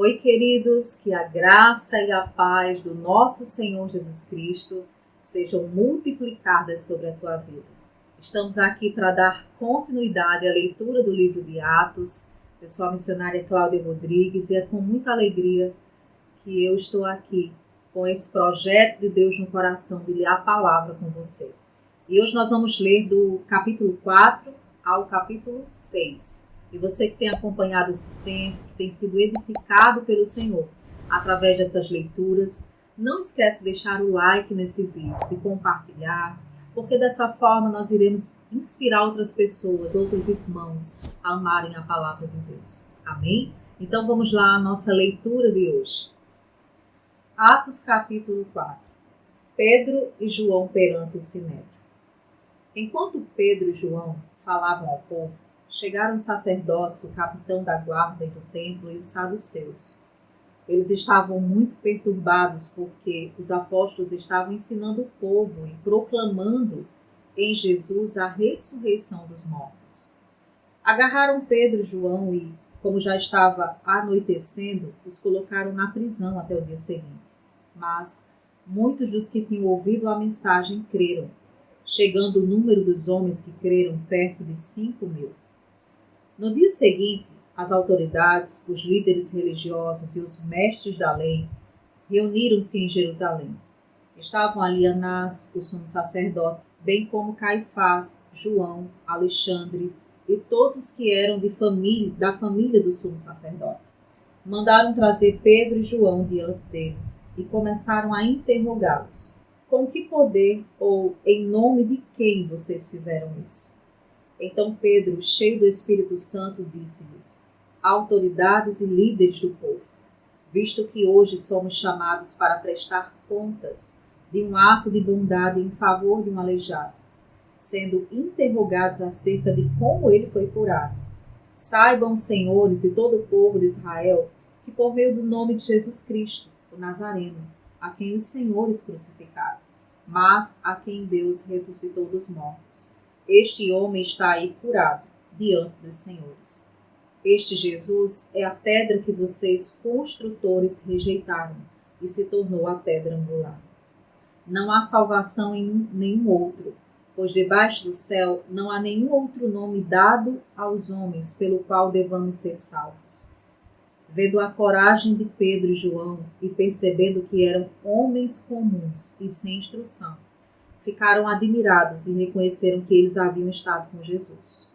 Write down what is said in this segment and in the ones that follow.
Oi, queridos, que a graça e a paz do nosso Senhor Jesus Cristo sejam multiplicadas sobre a tua vida. Estamos aqui para dar continuidade à leitura do livro de Atos. Eu sou a missionária Cláudia Rodrigues e é com muita alegria que eu estou aqui com esse projeto de Deus no coração de ler a palavra com você. E hoje nós vamos ler do capítulo 4 ao capítulo 6. E você que tem acompanhado esse tempo, que tem sido edificado pelo Senhor através dessas leituras, não esquece de deixar o like nesse vídeo, de compartilhar, porque dessa forma nós iremos inspirar outras pessoas, outros irmãos a amarem a palavra de Deus. Amém? Então vamos lá à nossa leitura de hoje. Atos capítulo 4. Pedro e João perante o Sinédrio. Enquanto Pedro e João falavam ao povo, chegaram os sacerdotes, o capitão da guarda do templo e os saduceus. Eles estavam muito perturbados porque os apóstolos estavam ensinando o povo e proclamando em Jesus a ressurreição dos mortos. Agarraram Pedro e João e, como já estava anoitecendo, os colocaram na prisão até o dia seguinte. Mas muitos dos que tinham ouvido a mensagem creram, chegando o número dos homens que creram perto de 5.000. No dia seguinte, as autoridades, os líderes religiosos e os mestres da lei reuniram-se em Jerusalém. Estavam ali Anás, o sumo sacerdote, bem como Caifás, João, Alexandre e todos os que eram da família do sumo sacerdote. Mandaram trazer Pedro e João diante deles e começaram a interrogá-los. Com que poder ou em nome de quem vocês fizeram isso? Então Pedro, cheio do Espírito Santo, disse-lhes: autoridades e líderes do povo, visto que hoje somos chamados para prestar contas de um ato de bondade em favor de um aleijado, sendo interrogados acerca de como ele foi curado, saibam, senhores e todo o povo de Israel, que por meio do nome de Jesus Cristo, o Nazareno, a quem os senhores crucificaram, mas a quem Deus ressuscitou dos mortos, este homem está aí curado diante dos senhores. Este Jesus é a pedra que vocês, construtores, rejeitaram e se tornou a pedra angular. Não há salvação em nenhum outro, pois debaixo do céu não há nenhum outro nome dado aos homens pelo qual devamos ser salvos. Vendo a coragem de Pedro e João e percebendo que eram homens comuns e sem instrução, ficaram admirados e reconheceram que eles haviam estado com Jesus.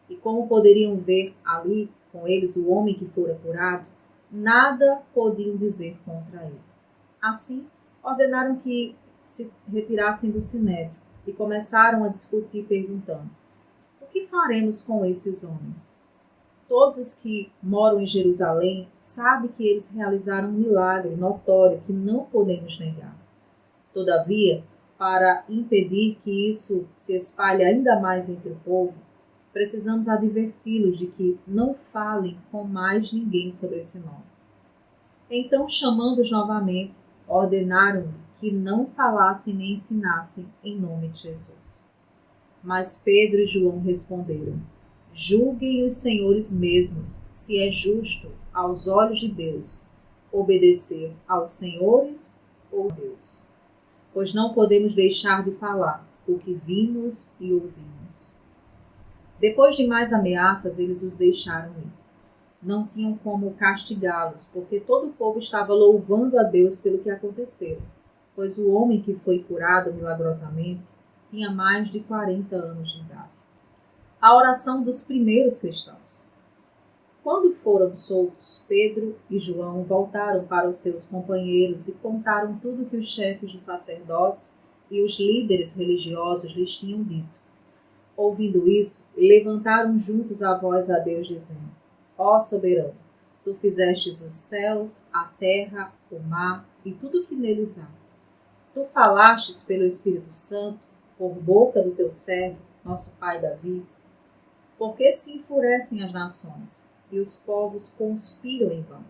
E como poderiam ver ali com eles o homem que fora curado, nada podiam dizer contra ele. Assim, ordenaram que se retirassem do sinédrio e começaram a discutir, perguntando: o que faremos com esses homens? Todos os que moram em Jerusalém sabem que eles realizaram um milagre notório que não podemos negar. Todavia, para impedir que isso se espalhe ainda mais entre o povo, precisamos adverti-los de que não falem com mais ninguém sobre esse nome. Então, chamando-os novamente, ordenaram que não falassem nem ensinassem em nome de Jesus. Mas Pedro e João responderam: julguem os senhores mesmos se é justo, aos olhos de Deus, obedecer aos senhores ou a Deus. Pois não podemos deixar de falar o que vimos e ouvimos. Depois de mais ameaças, eles os deixaram ir. Não tinham como castigá-los, porque todo o povo estava louvando a Deus pelo que aconteceu, pois o homem que foi curado milagrosamente tinha mais de 40 anos de idade. A oração dos primeiros cristãos. Quando foram soltos, Pedro e João voltaram para os seus companheiros e contaram tudo o que os chefes dos sacerdotes e os líderes religiosos lhes tinham dito. Ouvindo isso, levantaram juntos a voz a Deus, dizendo: ó soberano, tu fizestes os céus, a terra, o mar e tudo o que neles há. Tu falastes pelo Espírito Santo, por boca do teu servo, nosso pai Davi. Por que se enfurecem as nações e os povos conspiram em vão?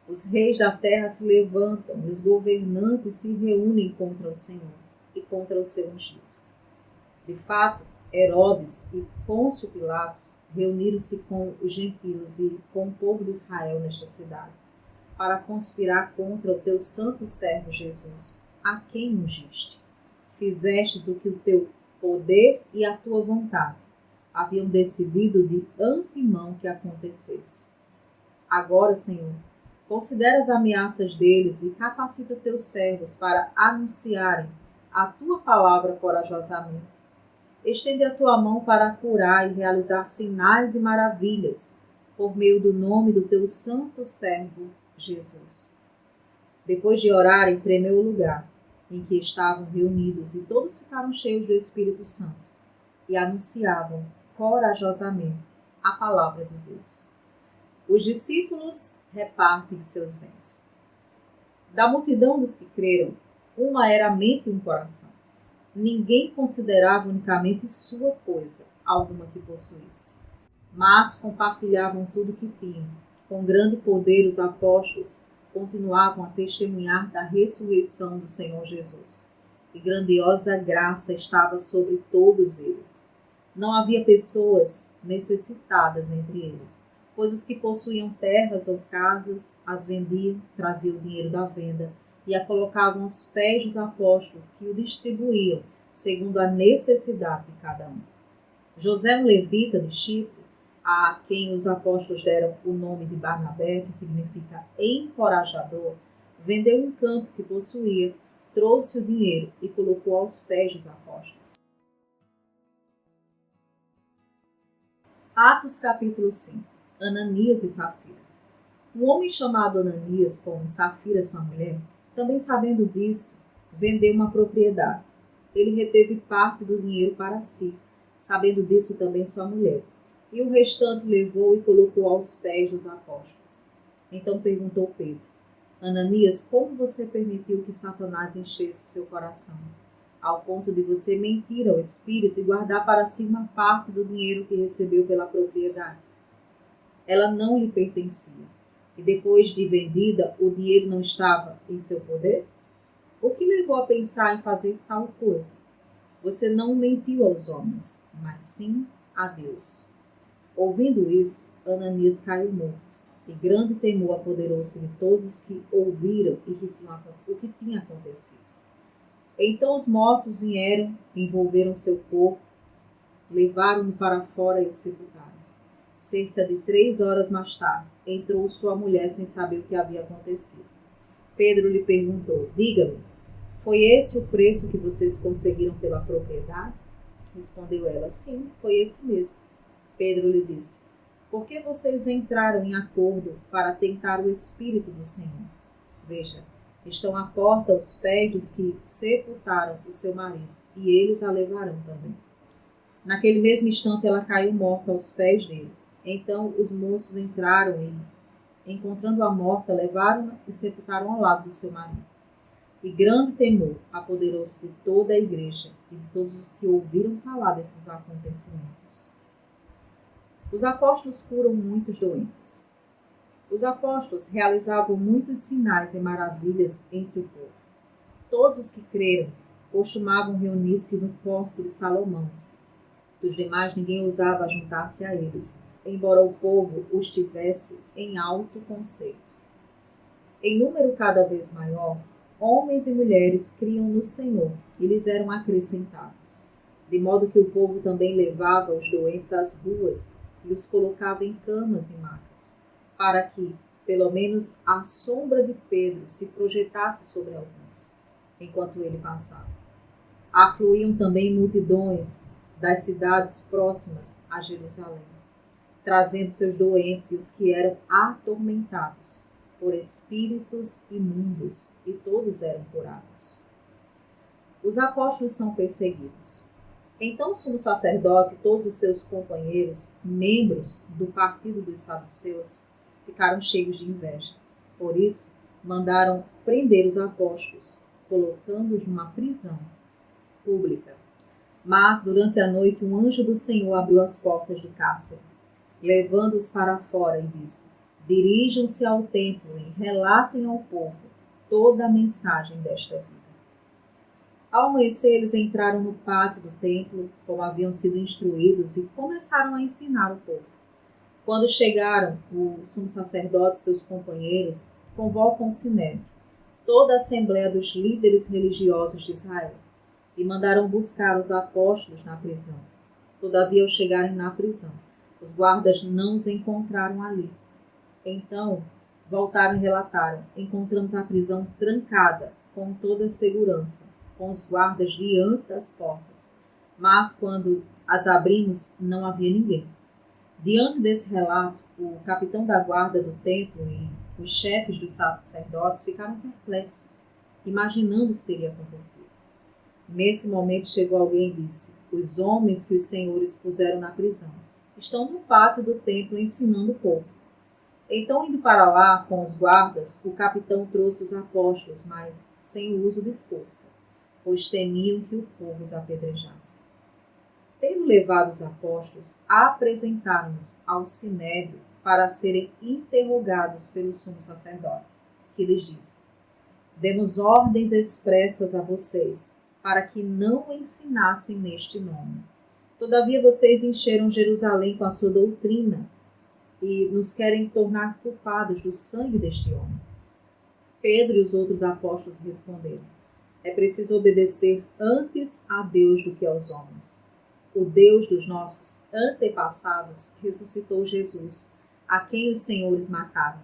Os reis da terra se levantam e os governantes se reúnem contra o Senhor e contra o seu ungido. De fato, Herodes e Pôncio Pilatos reuniram-se com os gentios e com o povo de Israel nesta cidade, para conspirar contra o teu santo servo Jesus, a quem ungiste. Fizestes o que o teu poder e a tua vontade haviam decidido de antemão que acontecesse. Agora, Senhor, considera as ameaças deles e capacita teus servos para anunciarem a tua palavra corajosamente. Estende a tua mão para curar e realizar sinais e maravilhas por meio do nome do teu santo servo Jesus. Depois de orarem, tremeu o lugar em que estavam reunidos e todos ficaram cheios do Espírito Santo e anunciavam corajosamente a palavra de Deus. Os discípulos repartem seus bens. Da multidão dos que creram, uma era a mente e um coração. Ninguém considerava unicamente sua coisa, alguma que possuísse, mas compartilhavam tudo o que tinham. Com grande poder, os apóstolos continuavam a testemunhar da ressurreição do Senhor Jesus, e grandiosa graça estava sobre todos eles. Não havia pessoas necessitadas entre eles, pois os que possuíam terras ou casas as vendiam, traziam o dinheiro da venda e a colocavam aos pés dos apóstolos, que o distribuíam segundo a necessidade de cada um. José, um levita de Chipre, a quem os apóstolos deram o nome de Barnabé, que significa encorajador, vendeu um campo que possuía, trouxe o dinheiro e colocou aos pés dos apóstolos. Atos capítulo 5. Ananias e Safira. Um homem chamado Ananias, como Safira sua mulher, também sabendo disso, vendeu uma propriedade. Ele reteve parte do dinheiro para si, sabendo disso também sua mulher, e o restante levou e colocou aos pés dos apóstolos. Então perguntou Pedro: Ananias, como você permitiu que Satanás enchesse seu coração, ao ponto de você mentir ao Espírito e guardar para si uma parte do dinheiro que recebeu pela propriedade? Ela não lhe pertencia, e depois de vendida, o dinheiro não estava em seu poder? O que levou a pensar em fazer tal coisa? Você não mentiu aos homens, mas sim a Deus. Ouvindo isso, Ananias caiu morto, e grande temor apoderou-se de todos os que ouviram o que tinha acontecido. Então os moços vieram, envolveram seu corpo, levaram-no para fora e o sepultaram. Cerca de 3 horas mais tarde, entrou sua mulher sem saber o que havia acontecido. Pedro lhe perguntou: diga-me, foi esse o preço que vocês conseguiram pela propriedade? Respondeu ela: sim, foi esse mesmo. Pedro lhe disse: por que vocês entraram em acordo para tentar o Espírito do Senhor? Veja, estão à porta os pés dos que sepultaram o seu marido, e eles a levarão também. Naquele mesmo instante ela caiu morta aos pés dele. Então os moços entraram e, encontrando-a morta, levaram-na e sepultaram ao lado do seu marido. E grande temor apoderou-se de toda a igreja e de todos os que ouviram falar desses acontecimentos. Os apóstolos curam muitos doentes. Os apóstolos realizavam muitos sinais e maravilhas entre o povo. Todos os que creram costumavam reunir-se no porto de Salomão. Dos demais ninguém ousava juntar-se a eles, embora o povo os tivesse em alto conceito. Em número cada vez maior, homens e mulheres criam no Senhor e lhes eram acrescentados, de modo que o povo também levava os doentes às ruas e os colocava em camas e macas, para que, pelo menos, a sombra de Pedro se projetasse sobre alguns, enquanto ele passava. Afluíam também multidões das cidades próximas a Jerusalém, trazendo seus doentes e os que eram atormentados por espíritos imundos, e todos eram curados. Os apóstolos são perseguidos. Então o sumo sacerdote e todos os seus companheiros, membros do partido dos saduceus, ficaram cheios de inveja. Por isso, mandaram prender os apóstolos, colocando-os numa prisão pública. Mas, durante a noite, um anjo do Senhor abriu as portas do cárcere, levando-os para fora, e disse: dirijam-se ao templo e relatem ao povo toda a mensagem desta vida. Ao amanhecer, eles entraram no pátio do templo, como haviam sido instruídos, e começaram a ensinar o povo. Quando chegaram, o sumo sacerdote e seus companheiros convocam o sinédrio, toda a assembleia dos líderes religiosos de Israel, e mandaram buscar os apóstolos na prisão. Todavia, ao chegarem na prisão, os guardas não os encontraram ali. Então, voltaram e relataram: encontramos a prisão trancada, com toda a segurança, com os guardas diante das portas. Mas, quando as abrimos, não havia ninguém. Diante desse relato, o capitão da guarda do templo e os chefes dos sacerdotes ficaram perplexos, imaginando o que teria acontecido. Nesse momento chegou alguém e disse: os homens que os senhores puseram na prisão estão no pátio do templo ensinando o povo. Então, indo para lá com os guardas, o capitão trouxe os apóstolos, mas sem o uso de força, pois temiam que o povo os apedrejasse. Tendo levado os apóstolos, apresentaram-nos ao sinédrio para serem interrogados pelo sumo sacerdote, que lhes disse: demos ordens expressas a vocês, para que não ensinassem neste nome. Todavia vocês encheram Jerusalém com a sua doutrina e nos querem tornar culpados do sangue deste homem. Pedro e os outros apóstolos responderam: é preciso obedecer antes a Deus do que aos homens. O Deus dos nossos antepassados ressuscitou Jesus, a quem os senhores mataram.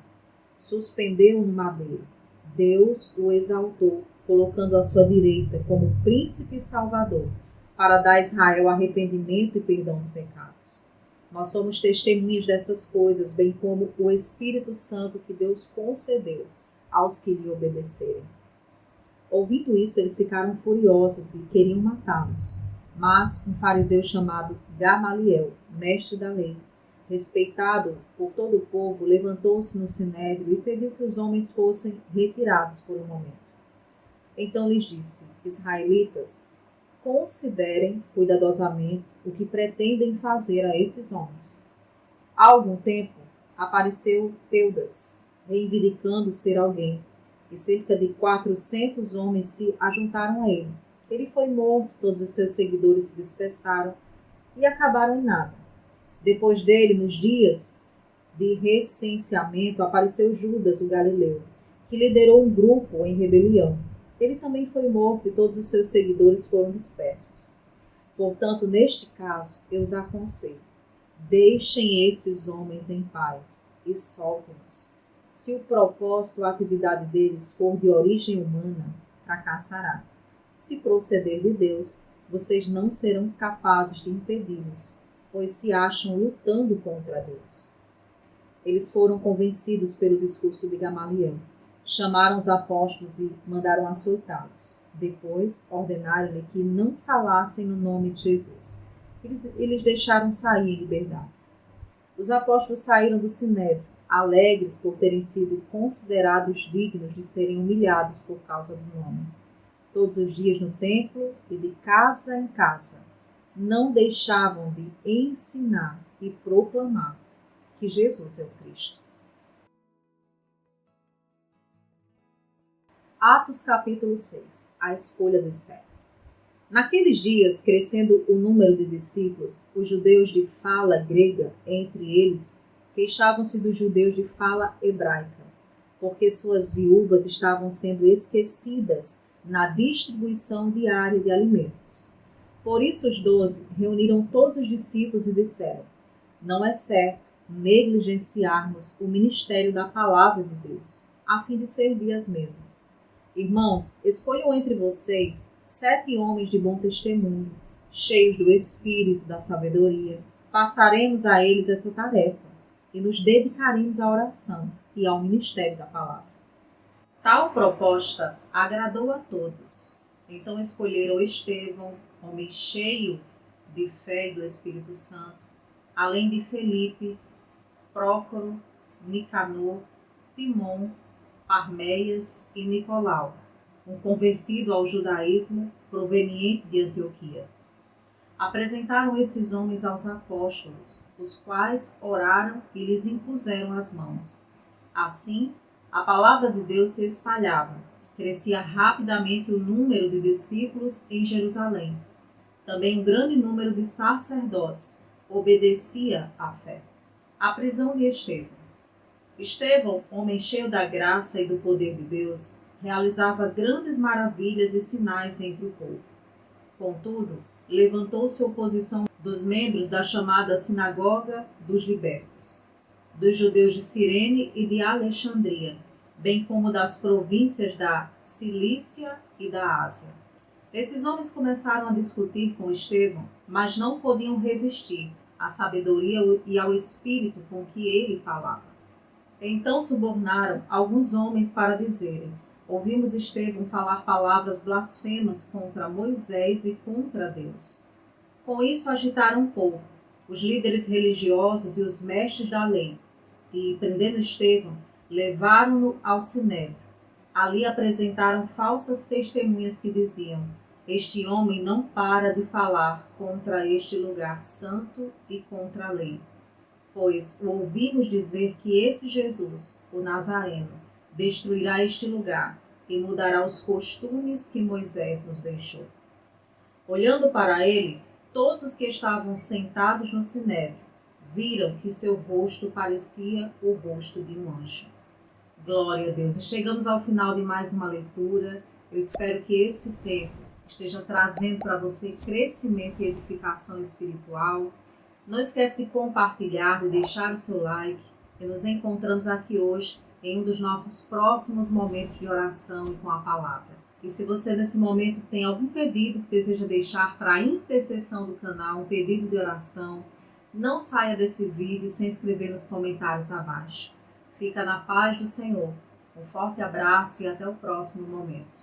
Suspendeu-o no madeiro. Deus o exaltou, colocando à sua direita como príncipe e salvador, para dar a Israel arrependimento e perdão de pecados. Nós somos testemunhas dessas coisas, bem como o Espírito Santo que Deus concedeu aos que lhe obedecerem. Ouvindo isso, eles ficaram furiosos e queriam matá-los. Mas um fariseu chamado Gamaliel, mestre da lei, respeitado por todo o povo, levantou-se no sinédrio e pediu que os homens fossem retirados por um momento. Então lhes disse: israelitas, considerem cuidadosamente o que pretendem fazer a esses homens. Há algum tempo apareceu Teudas, reivindicando ser alguém, e cerca de 400 homens se ajuntaram a ele. Ele foi morto, todos os seus seguidores se dispersaram e acabaram em nada. Depois dele, nos dias de recenseamento, apareceu Judas, o Galileu, que liderou um grupo em rebelião. Ele também foi morto e todos os seus seguidores foram dispersos. Portanto, neste caso, eu os aconselho: deixem esses homens em paz e soltem-nos. Se o propósito ou a atividade deles for de origem humana, fracassará. Se proceder de Deus, vocês não serão capazes de impedi-los, pois se acham lutando contra Deus. Eles foram convencidos pelo discurso de Gamaliel. Chamaram os apóstolos e mandaram açoitá-los. Depois, ordenaram-lhe que não falassem no nome de Jesus. Eles deixaram sair em liberdade. Os apóstolos saíram do sinédrio, alegres por terem sido considerados dignos de serem humilhados por causa do nome. Todos os dias no templo e de casa em casa, não deixavam de ensinar e proclamar que Jesus é o Cristo. Atos capítulo 6. A escolha dos 7. Naqueles dias, crescendo o número de discípulos, os judeus de fala grega, entre eles, queixavam-se dos judeus de fala hebraica, porque suas viúvas estavam sendo esquecidas na distribuição diária de alimentos. Por isso os 12 reuniram todos os discípulos e disseram: não é certo negligenciarmos o ministério da palavra de Deus, a fim de servir as mesas. Irmãos, escolham entre vocês 7 homens de bom testemunho, cheios do espírito da sabedoria. Passaremos a eles essa tarefa e nos dedicaremos à oração e ao ministério da palavra. Tal proposta agradou a todos. Então escolheram Estevão, homem cheio de fé e do Espírito Santo, além de Felipe, Prócoro, Nicanor, Timon, Parmeias e Nicolau, um convertido ao judaísmo proveniente de Antioquia. Apresentaram esses homens aos apóstolos, os quais oraram e lhes impuseram as mãos. Assim, a palavra de Deus se espalhava, crescia rapidamente o número de discípulos em Jerusalém. Também um grande número de sacerdotes obedecia à fé. A prisão de Estevão. Estevão, homem cheio da graça e do poder de Deus, realizava grandes maravilhas e sinais entre o povo. Contudo, levantou-se oposição dos membros da chamada Sinagoga dos Libertos, dos judeus de Cirene e de Alexandria, bem como das províncias da Cilícia e da Ásia. Esses homens começaram a discutir com Estevão, mas não podiam resistir à sabedoria e ao espírito com que ele falava. Então subornaram alguns homens para dizerem: ouvimos Estevão falar palavras blasfemas contra Moisés e contra Deus. Com isso agitaram o povo, os líderes religiosos e os mestres da lei, e, prendendo Estevão, levaram-no ao sinédrio. Ali apresentaram falsas testemunhas que diziam: este homem não para de falar contra este lugar santo e contra a lei. Pois o ouvimos dizer que esse Jesus, o Nazareno, destruirá este lugar e mudará os costumes que Moisés nos deixou. Olhando para ele, todos os que estavam sentados no sinédrio viram que seu rosto parecia o rosto de um anjo. Glória a Deus! E chegamos ao final de mais uma leitura. Eu espero que esse tempo esteja trazendo para você crescimento e edificação espiritual. Não esquece de compartilhar, de deixar o seu like. E nos encontramos aqui hoje em um dos nossos próximos momentos de oração e com a palavra. E se você nesse momento tem algum pedido que deseja deixar para a intercessão do canal, um pedido de oração, não saia desse vídeo sem escrever nos comentários abaixo. Fica na paz do Senhor. Um forte abraço e até o próximo momento.